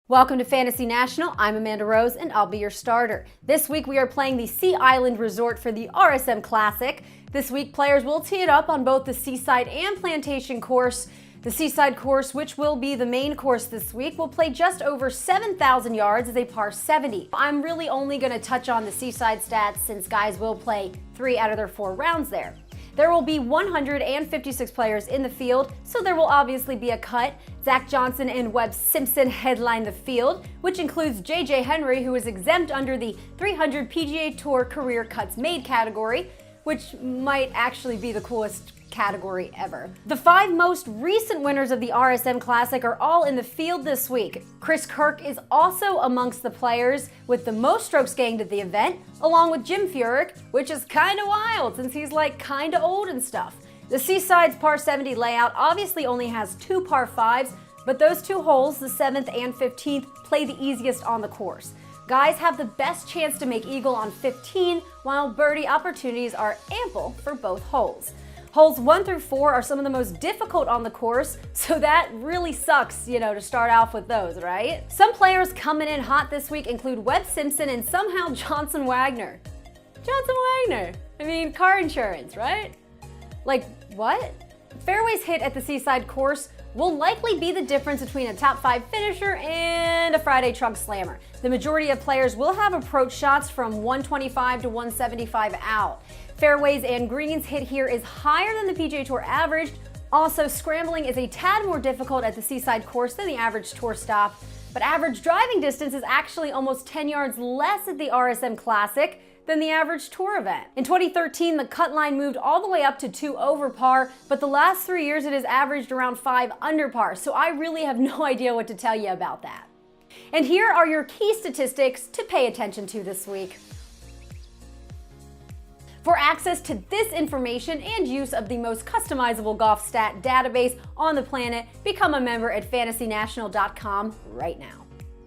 Welcome to Fantasy National. I'm Amanda Rose and I'll be your starter. This week we are playing the Sea Island Resort for the RSM Classic. This week players will tee it up on both the Seaside and Plantation course. The Seaside course, which will be the main course this week, will play just over 7,000 yards as a par 70. I'm really only going to touch on the Seaside stats since guys will play 3 out of their 4 rounds there. There will be 156 players in the field, so there will obviously be a cut. Zach Johnson and Webb Simpson headline the field, which includes J.J. Henry, who is exempt under the 300 PGA Tour Career Cuts Made category, which might actually be the coolest category ever. The 5 most recent winners of the RSM Classic are all in the field this week. Chris Kirk is also amongst the players with the most strokes gained at the event, along with Jim Furyk, which is kinda wild since he's like kinda old and stuff. The Seaside's par 70 layout obviously only has 2 par 5s, but those 2 holes, the 7th and 15th, play the easiest on the course. Guys have the best chance to make eagle on 15, while birdie opportunities are ample for both holes. Holes 1 through 4 are some of the most difficult on the course, so that really sucks, to start off with those, right? Some players coming in hot this week include Webb Simpson and somehow Johnson Wagner. Johnson Wagner! I mean, car insurance, right? Like, what? Fairways hit at the Seaside course will likely be the difference between a top 5 finisher and a Friday trunk slammer. The majority of players will have approach shots from 125 to 175 out. Fairways and greens hit here is higher than the PGA Tour average. Also, scrambling is a tad more difficult at the Seaside course than the average tour stop, but average driving distance is actually almost 10 yards less at the RSM Classic than the average tour event. In 2013, the cut line moved all the way up to 2 over par, but the last 3 years it has averaged around 5 under par, so I really have no idea what to tell you about that. And here are your key statistics to pay attention to this week. For access to this information and use of the most customizable golf stat database on the planet, become a member at fantasynational.com right now.